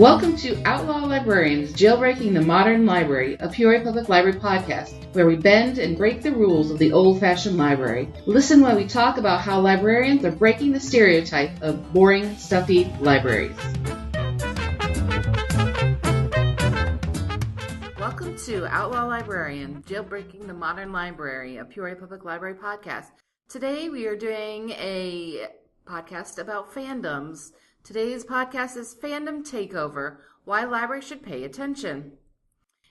Welcome to Outlaw Librarians, Jailbreaking the Modern Library, a Peoria Public Library podcast, where we bend and break the rules of the old-fashioned library. Listen while we talk about how librarians are breaking the stereotype of boring, stuffy libraries. Welcome to Outlaw Librarian, Jailbreaking the Modern Library, a Peoria Public Library podcast. Today we are doing a podcast about fandoms. Today's podcast is Fandom Takeover, Why Libraries Should Pay Attention.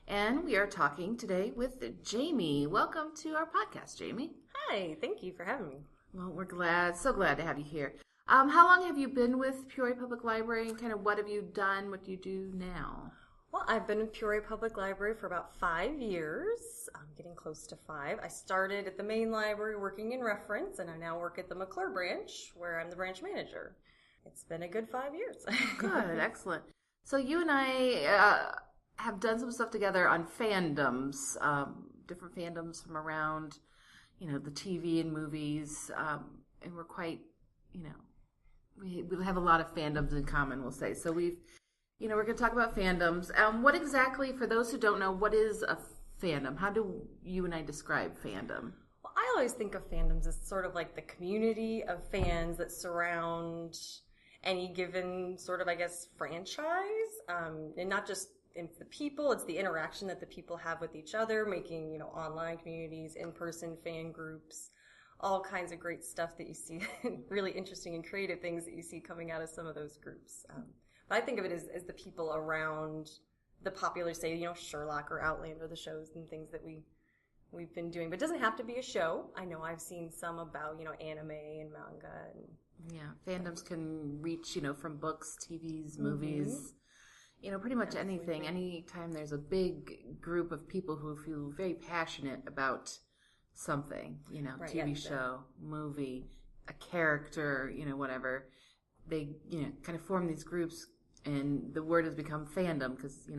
And we are talking today with Jamie. Welcome to our podcast, Jamie. Hi, thank you for having me. Well, we're so glad to have you here. How long have you been with Peoria Public Library, and kind of what have you done, what do you do now? Well, I've been with Peoria Public Library for about 5 years. I'm getting close to 5. I started at the main library working in reference, and I now work at the McClure branch, where I'm the branch manager. It's been a good 5 years. Good, excellent. So you and I have done some stuff together on fandoms, different fandoms from around, the TV and movies, and we're quite, we have a lot of fandoms in common, we'll say. So we're going to talk about fandoms. What exactly, for those who don't know, what is a fandom? How do you and I describe fandom? Well, I always think of fandoms as sort of like the community of fans that surround any given sort of, franchise, and not just in the people. It's the interaction that the people have with each other, making, online communities, in-person fan groups, all kinds of great stuff that you see, really interesting and creative things that you see coming out of some of those groups. But I think of it as the people around the popular, say, Sherlock or Outlander, the shows and things that we've been doing. But it doesn't have to be a show. I know I've seen some about, anime and manga. Yeah, fandoms can reach, from books, TVs, movies, pretty much anything. Anytime there's a big group of people who feel very passionate about something, right, TV show, movie, a character, whatever, they, kind of form these groups, and the word has become fandom because,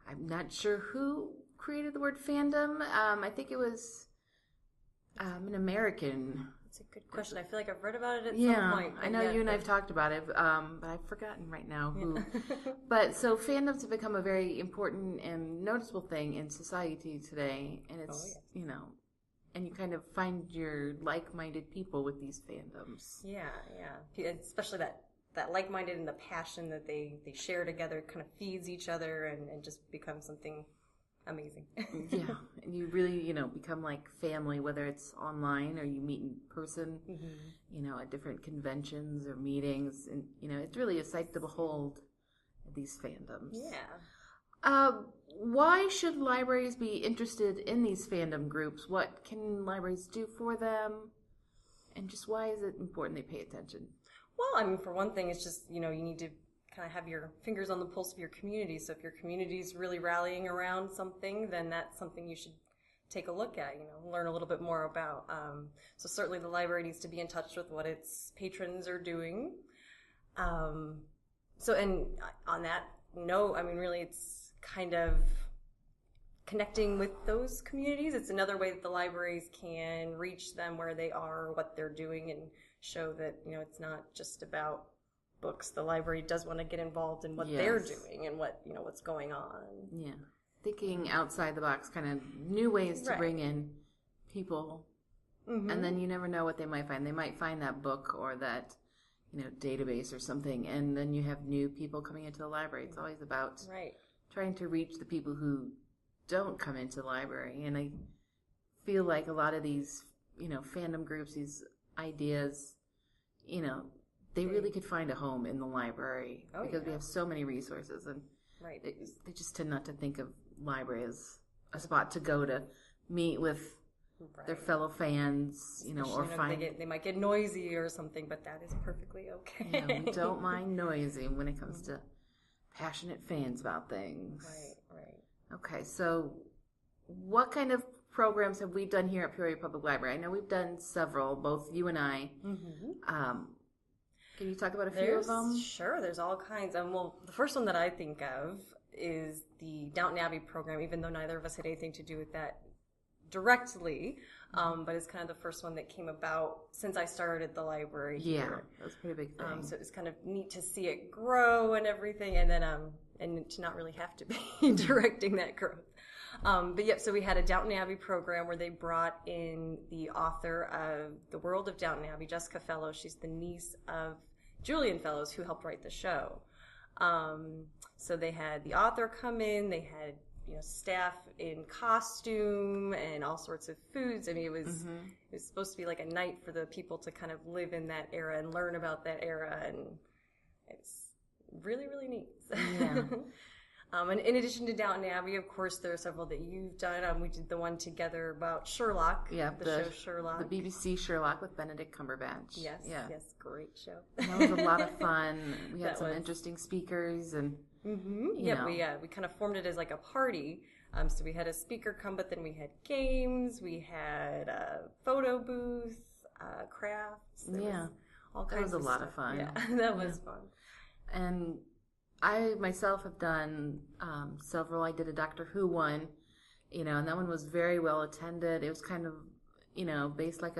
I'm not sure who created the word fandom. I think it was an American. That's a good question. I feel like I've read about it at some point. I know you and I've talked about it, but I've forgotten right now who. But so fandoms have become a very important and noticeable thing in society today, and it's and you kind of find your like-minded people with these fandoms. Yeah. Especially that like-minded and the passion that they share together kind of feeds each other and just becomes something amazing. Yeah, and you really, become like family, whether it's online or you meet in person, at different conventions or meetings. And, it's really a sight to behold, these fandoms. Yeah. Why should libraries be interested in these fandom groups? What can libraries do for them? And just why is it important they pay attention? Well, for one thing, it's just, you need to kind of have your fingers on the pulse of your community. So if your community is really rallying around something, then that's something you should take a look at, learn a little bit more about. So certainly the library needs to be in touch with what its patrons are doing. And on that note, really it's kind of connecting with those communities. It's another way that the libraries can reach them where they are, what they're doing, and show that, it's not just about books. The library does want to get involved in what they're doing and what's going on. Yeah. Thinking outside the box, kind of new ways to bring in people. Mm-hmm. And then you never know what they might find. They might find that book or that, database or something, and then you have new people coming into the library. It's always about trying to reach the people who don't come into the library. And I feel like a lot of these, fandom groups, these ideas, they really could find a home in the library because we have so many resources, and they just tend not to think of library as a spot to go to meet with their fellow fans, or find... They might get noisy or something, but that is perfectly okay. We don't mind noisy when it comes to passionate fans about things. Right. Okay, so what kind of programs have we done here at Peoria Public Library? I know we've done several, both you and I. Mm-hmm. Can you talk about a few of them? Sure, there's all kinds. Well, the first one that I think of is the Downton Abbey program, even though neither of us had anything to do with that directly, but it's kind of the first one that came about since I started the library here. That was a pretty big thing. So it was kind of neat to see it grow and everything, and then and to not really have to be directing that growth. But yep, so we had a Downton Abbey program where they brought in the author of The World of Downton Abbey, Jessica Fellows. She's the niece of Julian Fellows, who helped write the show. So they had the author come in, they had staff in costume and all sorts of foods. I mean, it was supposed to be like a night for the people to kind of live in that era and learn about that era, and it's really, really neat. Yeah. And in addition to Downton Abbey, of course, there are several that you've done. We did the one together about Sherlock. Yeah, the show Sherlock. The BBC Sherlock with Benedict Cumberbatch. Yes, great show. And that was a lot of fun. We had some interesting speakers and. Yeah, we kind of formed it as like a party. So we had a speaker come, but then we had games, we had a photo booth, crafts. All kinds. That was a lot of fun. Yeah, that was fun. And I myself have done several. I did a Doctor Who one, and that one was very well attended. It was kind of, based like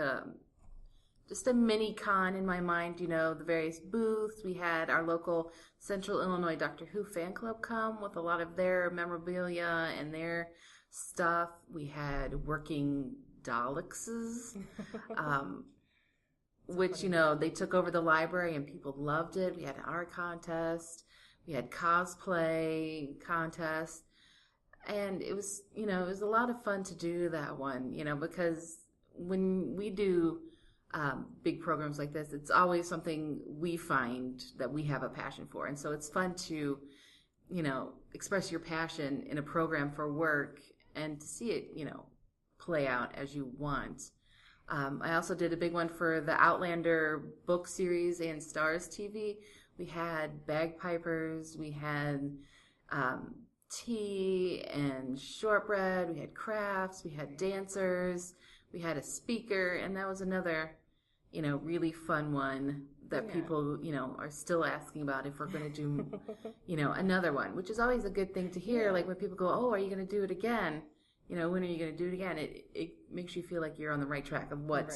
just a mini con in my mind, the various booths. We had our local Central Illinois Doctor Who fan club come with a lot of their memorabilia and their stuff. We had working Dalekses, which, they took over the library and people loved it. We had an art contest. We had cosplay contest. And it was, it was a lot of fun to do that one, because when we do big programs like this, it's always something we find that we have a passion for. And so it's fun to, express your passion in a program for work and to see it, play out as you want. I also did a big one for the Outlander book series and Stars TV. We had bagpipers, we had tea and shortbread, we had crafts, we had dancers, we had a speaker, and that was another really fun one that people, are still asking about if we're going to do, another one, which is always a good thing to hear. Like when people go, oh, are you going to do it again? When are you going to do it again? It makes you feel like you're on the right track of what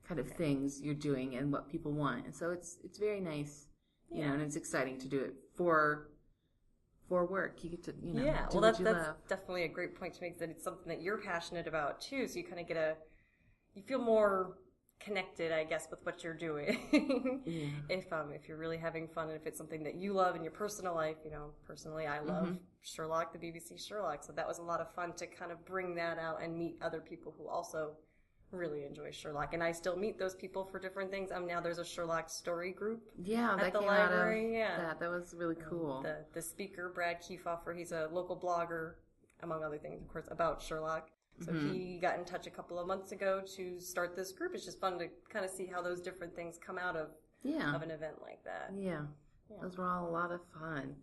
kind of things you're doing and what people want. And so it's very nice, and it's exciting to do it for work. You get to, do what you love. Definitely a great point to make, that it's something that you're passionate about too. So you kind of you feel more connected, I guess, with what you're doing. If you're really having fun and if it's something that you love in your personal life. Personally I love Sherlock, the BBC Sherlock, so that was a lot of fun to kind of bring that out and meet other people who also really enjoy Sherlock, and I still meet those people for different things. Now there's a Sherlock story group at the library. That was really cool. The speaker, Brad Kiefhofer, he's a local blogger, among other things, of course, about Sherlock. So he got in touch a couple of months ago to start this group. It's just fun to kind of see how those different things come out of an event like that. Yeah. Those were all a lot of fun.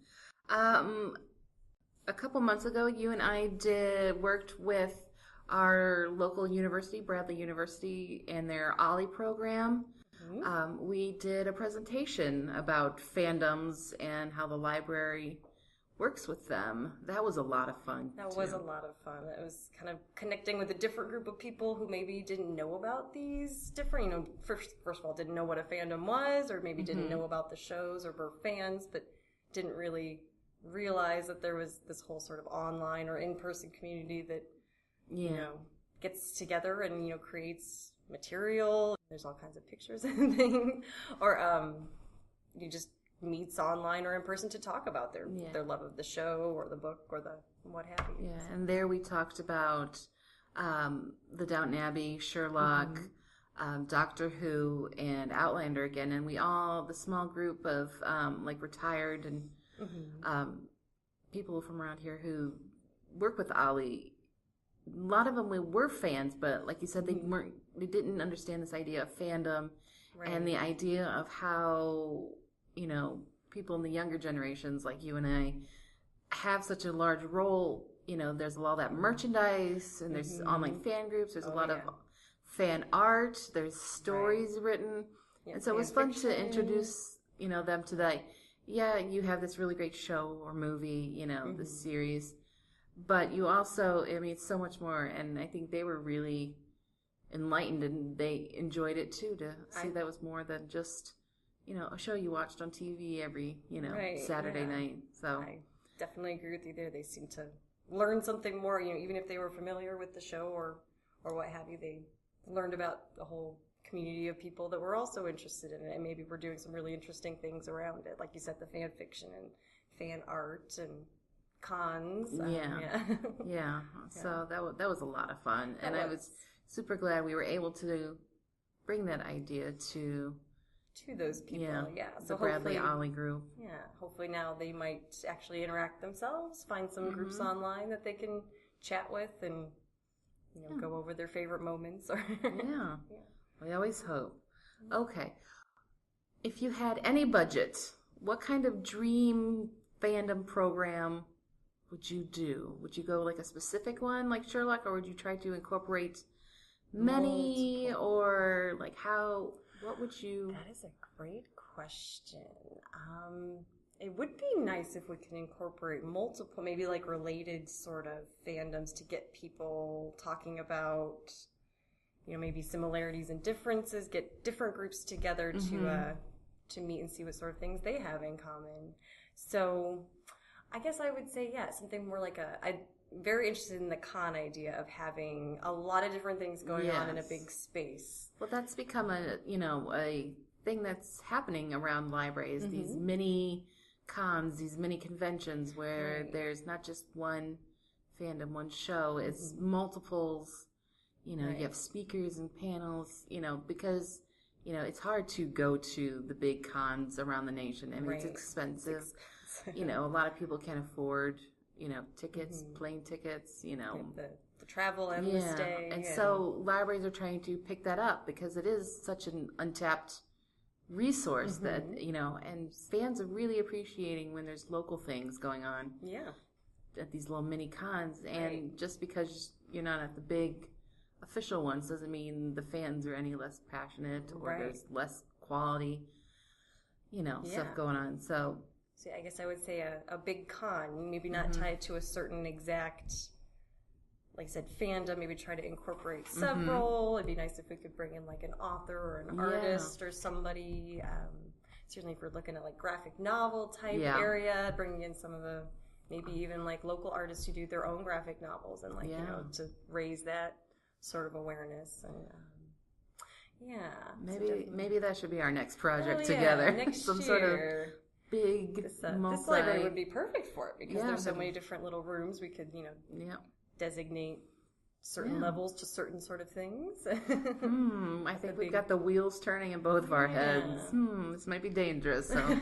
A couple months ago, you and I worked with our local university, Bradley University, and their Ollie program. We did a presentation about fandoms and how the library works with them. That was a lot of fun. That was a lot of fun. It was kind of connecting with a different group of people who maybe didn't know about these different, first of all, didn't know what a fandom was, or maybe didn't know about the shows or were fans, but didn't really realize that there was this whole sort of online or in-person community that, gets together and, creates material. There's all kinds of pictures and things. Or, you just meets online or in person to talk about their love of the show or the book or the what have you. Yeah, and there we talked about the Downton Abbey, Sherlock, Doctor Who, and Outlander again, and the small group of retired and people from around here who work with Ollie. A lot of them were fans, but like you said, they didn't understand this idea of fandom and the idea of how people in the younger generations like you and I have such a large role. There's a lot of that merchandise, and there's online fan groups. There's a lot of fan art. There's stories written. And so it was fun to introduce, them to that. Yeah, you have this really great show or movie, this series, but you also, I mean, it's so much more, and I think they were really enlightened, and they enjoyed it too, to see that was more than just, a show you watched on TV every, Saturday night. So I definitely agree with you there. They seem to learn something more, even if they were familiar with the show or what have you, they learned about the whole community of people that were also interested in it, and maybe we're doing some really interesting things around it, like you said, the fan fiction and fan art and cons. Yeah. So that was a lot of fun, and I was super glad we were able to bring that idea to those people. So the Bradley Ollie group. Yeah, hopefully now they might actually interact themselves, find some groups online that they can chat with and go over their favorite moments. Yeah. We always hope. Okay. If you had any budget, what kind of dream fandom program would you do? Would you go like a specific one like Sherlock, or would you try to incorporate many, or like what would you... That is a great question. It would be nice if we could incorporate multiple, maybe like related sort of fandoms to get people talking about, maybe similarities and differences, get different groups together to meet and see what sort of things they have in common. So I guess I would say, something more like I'm very interested in the con idea of having a lot of different things going on in a big space. Well, that's become a thing that's happening around libraries, these mini cons, these mini conventions where there's not just one fandom, one show, it's multiples, you have speakers and panels, because, it's hard to go to the big cons around the nation. I mean, it's expensive. A lot of people can't afford, tickets, plane tickets, the travel and the stay. And so libraries are trying to pick that up because it is such an untapped resource that, and fans are really appreciating when there's local things going on. Yeah. At these little mini cons. And just because you're not at the big official ones doesn't mean the fans are any less passionate or there's less quality, stuff going on. So I guess I would say a big con, maybe not tied to a certain exact, like I said, fandom, maybe try to incorporate several. It'd be nice if we could bring in like an author or an artist or somebody. Certainly if we're looking at like graphic novel type area, bringing in some of the, maybe even like local artists who do their own graphic novels and like, to raise that sort of awareness. And maybe that should be our next project together. Next some year. Sort of big this library would be perfect for it because there's so many different little rooms we could designate certain levels to certain sort of things. I think we've got the wheels turning in both of our heads. This might be dangerous, so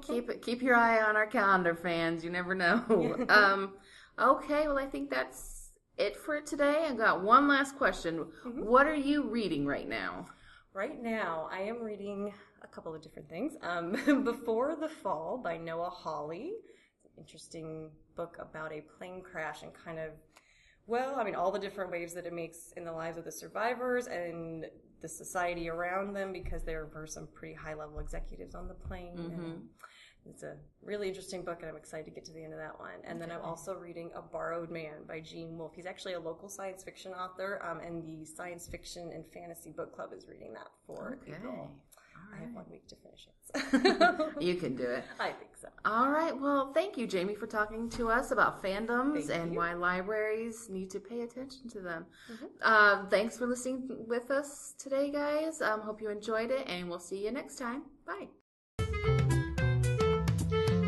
keep your eye on our calendar, fans. You never know. Okay, well I think that's it for today. I got one last question. What are you reading right now? Right now, I am reading a couple of different things. Before the Fall by Noah Hawley. It's an interesting book about a plane crash and kind of, all the different waves that it makes in the lives of the survivors and the society around them because there were some pretty high-level executives on the plane. And it's a really interesting book, and I'm excited to get to the end of that one. And then I'm also reading A Borrowed Man by Gene Wolfe. He's actually a local science fiction author, and the Science Fiction and Fantasy Book Club is reading that for April. I have 1 week to finish it. You can do it. I think so. All right. Well, thank you, Jamie, for talking to us about fandoms and why libraries need to pay attention to them. Thanks for listening with us today, guys. Hope you enjoyed it, and we'll see you next time. Bye.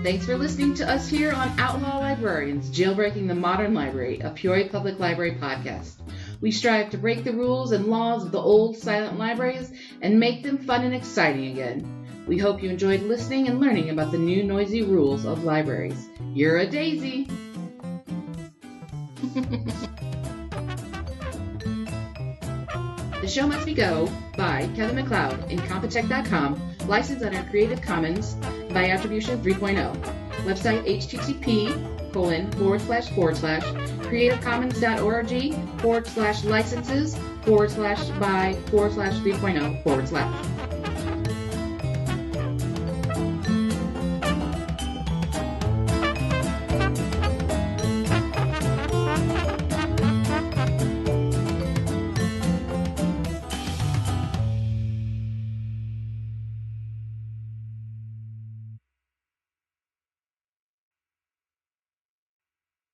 Thanks for listening to us here on Outlaw Librarians, Jailbreaking the Modern Library, a Peoria Public Library podcast. We strive to break the rules and laws of the old silent libraries and make them fun and exciting again. We hope you enjoyed listening and learning about the new noisy rules of libraries. You're a daisy! The Show Must Be Go by Kevin MacLeod, Incompetech.com, licensed under Creative Commons by Attribution 3.0. Website http://creativecommons.org/licenses/by/3.0/